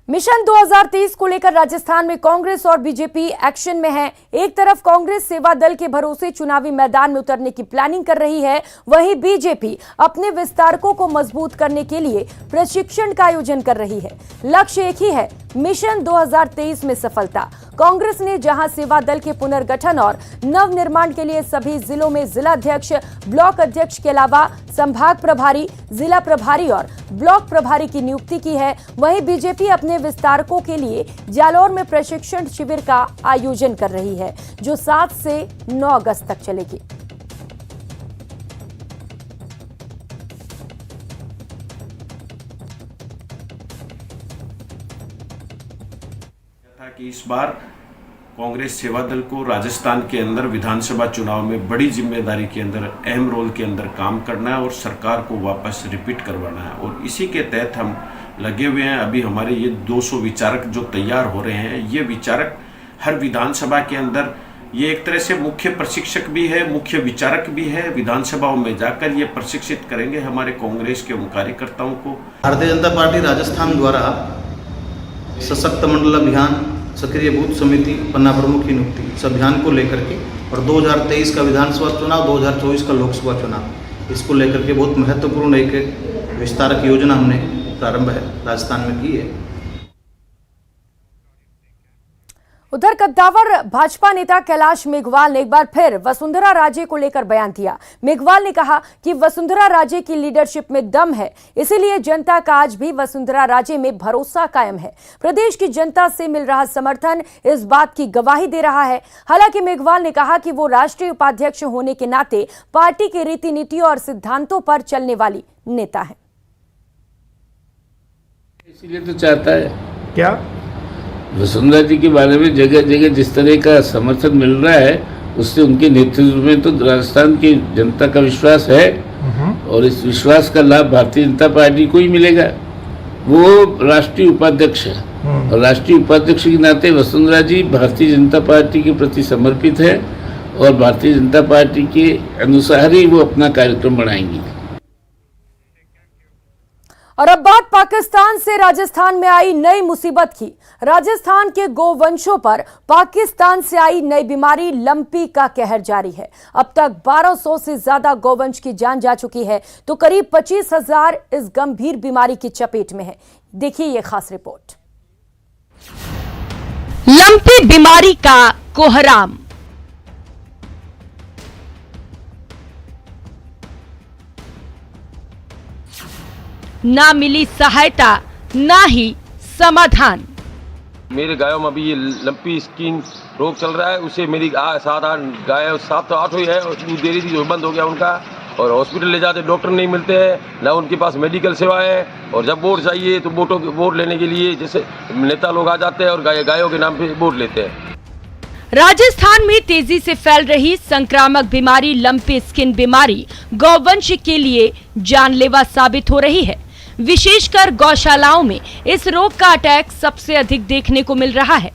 Mission 2023 को लेकर राजस्थान में कांग्रेस और बीजेपी एक्शन में है। एक तरफ कांग्रेस सेवा दल के भरोसे चुनावी मैदान में उतरने की प्लानिंग कर रही है, वहीं बीजेपी अपने विस्तारकों को मजबूत करने के लिए प्रशिक्षण का आयोजन कर रही है। लक्ष्य एक ही है, मिशन 2023 में सफलता। कांग्रेस ने जहां सेवा दल के पुनर्गठन और नवनिर्माण के लिए सभी जिलों में जिलाध्यक्ष, ब्लॉक अध्यक्ष के अलावा संभाग प्रभारी, जिला प्रभारी और ब्लॉक प्रभारी की नियुक्ति की है, वहीं बीजेपी अपने विस्तारकों के लिए जालौर में प्रशिक्षण शिविर का आयोजन कर रही है, जो 7 से 9 अगस्त तक चलेगी। कि इस बार कांग्रेस सेवा दल को राजस्थान के अंदर विधानसभा चुनाव में बड़ी जिम्मेदारी के अंदर, अहम रोल के अंदर काम करना है और सरकार को वापस रिपीट करवाना है, और इसी के तहत हम लगे हुए हैं। अभी हमारे ये 200 विचारक जो तैयार हो रहे हैं, ये विचारक हर विधानसभा के अंदर ये एक तरह से मुख्य प्रशिक्षक भी है, मुख्य विचारक भी है। विधानसभाओं में जाकर ये प्रशिक्षित करेंगे हमारे कांग्रेस के उन कार्यकर्ताओं को। भारतीय जनता पार्टी राजस्थान द्वारा सशक्त मंडल अभियान, सक्रिय बूथ समिति, पन्ना प्रमुख की नियुक्ति, इस अभियान को लेकर के और 2023 का विधानसभा चुनाव, 2024 का लोकसभा चुनाव, इसको लेकर के बहुत महत्वपूर्ण एक विस्तारक योजना हमने प्रारंभ है राजस्थान में की है। उधर कद्दावर भाजपा नेता कैलाश मेघवाल ने एक बार फिर वसुंधरा राजे को लेकर बयान दिया। मेघवाल ने कहा कि वसुंधरा राजे की लीडरशिप में दम है, इसीलिए जनता का आज भी वसुंधरा राजे में भरोसा कायम है। प्रदेश की जनता से मिल रहा समर्थन इस बात की गवाही दे रहा है। हालांकि मेघवाल ने कहा कि वो राष्ट्रीय उपाध्यक्ष होने के नाते पार्टी के रीति नीतियों और सिद्धांतों पर चलने वाली नेता है। इसीलिए तो चाहता है क्या वसुंधरा जी के बारे में जगह जगह जिस तरह का समर्थन मिल रहा है, उससे उनके नेतृत्व में तो राजस्थान की जनता का विश्वास है, और इस विश्वास का लाभ भारतीय जनता पार्टी को ही मिलेगा। वो राष्ट्रीय उपाध्यक्ष है, और राष्ट्रीय उपाध्यक्ष के नाते वसुंधरा जी भारतीय जनता पार्टी के प्रति समर्पित है, और भारतीय जनता पार्टी के अनुसार ही वो अपना कार्यक्रम बनाएंगी। और अब बात पाकिस्तान से राजस्थान में आई नई मुसीबत की। राजस्थान के गोवंशों पर पाकिस्तान से आई नई बीमारी लंपी का कहर जारी है। अब तक 1200 से ज्यादा गोवंश की जान जा चुकी है, तो करीब 25,000 इस गंभीर बीमारी की चपेट में है। देखिए ये खास रिपोर्ट। लंपी बीमारी का कोहराम। ना मिली सहायता, ना ही समाधान। मेरे गायों में अभी ये लंपी स्किन रोग चल रहा है। उसे मेरी 7-8 गाय, 7-8 हुई है, दे रही थी जो बंद हो गया उनका, और हॉस्पिटल ले जाते डॉक्टर नहीं मिलते हैं, ना उनके पास मेडिकल सेवाएं है, और जब वोट चाहिए तो वोट लेने के लिए जैसे नेता लोग आ जाते हैं और गायों के नाम पे वोट लेते हैं। राजस्थान में तेजी से फैल रही संक्रामक बीमारी लंपी स्किन बीमारी गौवंश के लिए जानलेवा साबित हो रही है। विशेषकर गौशालाओं में इस रोग का अटैक सबसे अधिक देखने को मिल रहा है।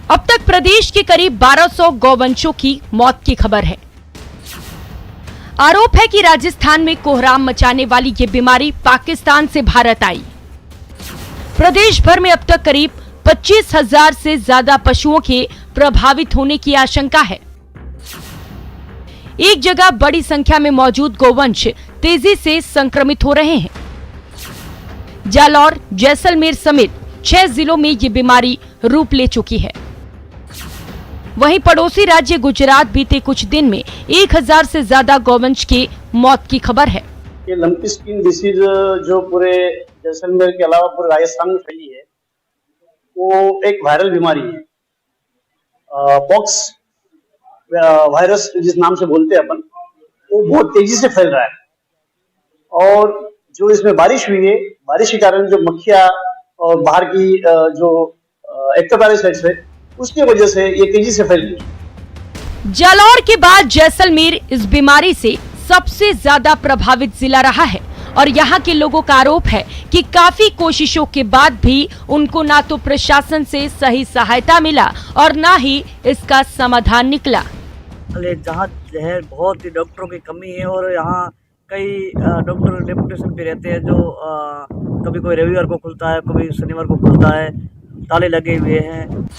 अब तक प्रदेश के करीब 1200 गौवंशों की मौत की खबर है। आरोप है कि राजस्थान में कोहराम मचाने वाली ये बीमारी पाकिस्तान से भारत आई। प्रदेश भर में अब तक करीब 25,000 से ज्यादा पशुओं के प्रभावित होने की आशंका है। एक जगह बड़ी संख्या में मौजूद गोवंश तेजी से संक्रमित हो रहे हैं। जालौर, जैसलमेर समेत 6 जिलों में ये बीमारी रूप ले चुकी है। वहीं पड़ोसी राज्य गुजरात बीते कुछ दिन में 1000 से ज्यादा गौवंश के मौत की खबर है। ये लंपी स्किन डिसीज जो पूरे जैसलमेर के अलावा पूरे राजस्थान में फैली है, वो एक वायरल बीमारी है। पॉक्स वायरस जिस नाम से बोलते हैं अपन, वो बहुत तेजी से फैल रहा है, और जो इसमें बारिश हुई है, बारिश के कारण जो मक्खियां और बाहर की जो एक्टोपैरासाइट्स है, उसकी वजह से ये तेजी से फैल गई। जालौर के बाद जैसलमेर इस बीमारी से सबसे ज्यादा प्रभावित जिला रहा है, और यहाँ के लोगों का आरोप है कि काफी कोशिशों के बाद भी उनको ना तो प्रशासन से सही सहायता मिला और ना ही इसका समाधान निकला। जहाँ है बहुत ही डॉक्टरों की कमी है, और यहाँ कई डॉक्टर डेपुटेशन पे रहते हैं जो कभी कोई रविवार को खुलता है, कभी शनिवार को खुलता है, ताले लगे हुए हैं।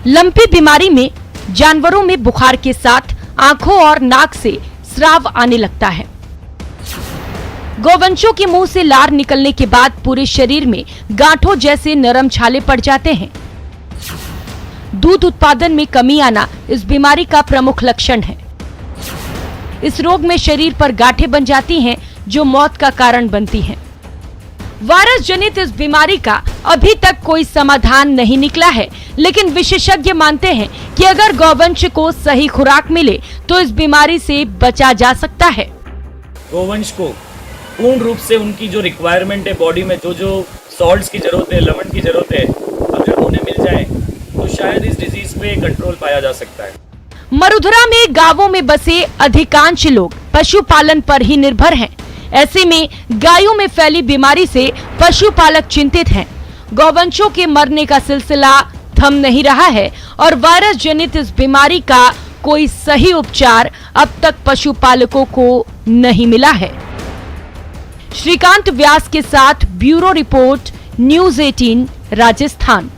लंपी बीमारी में जानवरों में बुखार के साथ आंखों और नाक से स्राव आने लगता है। गौवंशों के मुंह से लार निकलने के बाद पूरे शरीर में गांठों जैसे नरम छाले पड़ जाते हैं। दूध उत्पादन में कमी आना इस बीमारी का प्रमुख लक्षण है। इस रोग में शरीर पर गांठें बन जाती हैं जो मौत का कारण बनती हैं। वायरस जनित इस बीमारी का अभी तक कोई समाधान नहीं निकला है, लेकिन विशेषज्ञ मानते हैं कि अगर गौवंश को सही खुराक मिले तो इस बीमारी से बचा जा सकता है। गौवंश को पूर्ण रूप से उनकी जो रिक्वायरमेंट है बॉडी में, जो सॉल्ट्स की जरूरत है, लवण की जरूरत है, अगर उन्हें मिल जाए तो शायद इस डिजीज पे कंट्रोल पाया जा सकता है। मरुधरा में गांवों में बसे अधिकांश लोग पशुपालन पर ही निर्भर हैं। ऐसे में गायों में फैली बीमारी से पशुपालक चिंतित हैं। गौवंशों के मरने का सिलसिला थम नहीं रहा है और वायरस जनित इस बीमारी का कोई सही उपचार अब तक पशुपालकों को नहीं मिला है। श्रीकांत व्यास के साथ ब्यूरो रिपोर्ट, न्यूज़ 18 राजस्थान।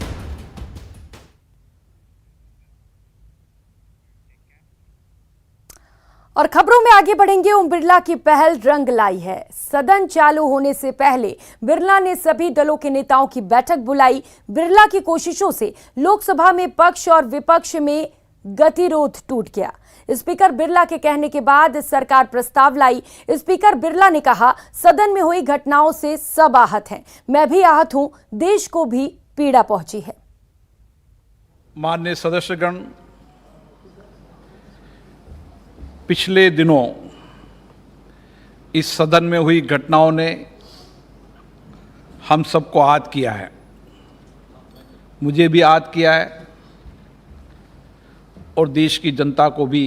और खबरों में आगे बढ़ेंगे। ओम बिरला की पहल रंग लाई है। सदन चालू होने से पहले बिरला ने सभी दलों के नेताओं की बैठक बुलाई। बिरला की कोशिशों से लोकसभा में पक्ष और विपक्ष में गतिरोध टूट गया। स्पीकर बिरला के कहने के बाद सरकार प्रस्ताव लाई। स्पीकर बिरला ने कहा, सदन में हुई घटनाओं से सब आहत हैं, मैं भी आहत हूं, देश को भी पीड़ा पहुंची है। माननीय सदस्यगण, पिछले दिनों इस सदन में हुई घटनाओं ने हम सबको आहत किया है। मुझे भी आहत किया है और देश की जनता को भी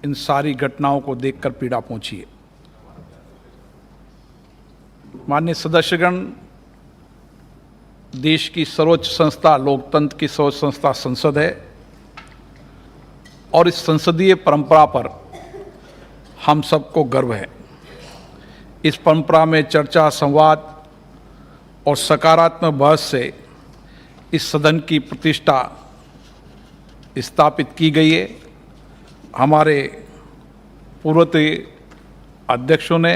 इन सारी घटनाओं को देखकर पीड़ा पहुंची है। माननीय सदस्यगण, देश की सर्वोच्च संस्था, लोकतंत्र की सर्वोच्च संस्था संसद है और इस संसदीय परंपरा पर हम सबको गर्व है। इस परंपरा में चर्चा, संवाद और सकारात्मक बहस से इस सदन की प्रतिष्ठा स्थापित की गई है। हमारे पूर्व अध्यक्षों ने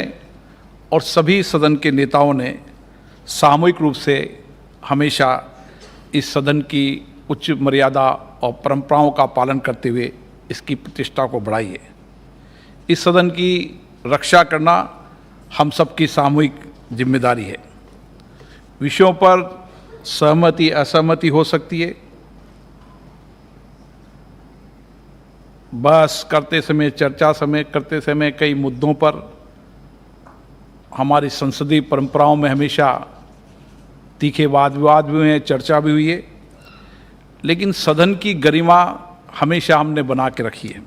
और सभी सदन के नेताओं ने सामूहिक रूप से हमेशा इस सदन की उच्च मर्यादा और परंपराओं का पालन करते हुए इसकी प्रतिष्ठा को बढ़ाई है। इस सदन की रक्षा करना हम सबकी सामूहिक जिम्मेदारी है। विषयों पर सहमति असहमति हो सकती है। बहस करते समय, चर्चा करते समय कई मुद्दों पर हमारी संसदीय परंपराओं में हमेशा तीखे वाद विवाद भी हुए हैं, चर्चा भी हुई है, लेकिन सदन की गरिमा हमेशा हमने बना के रखी है।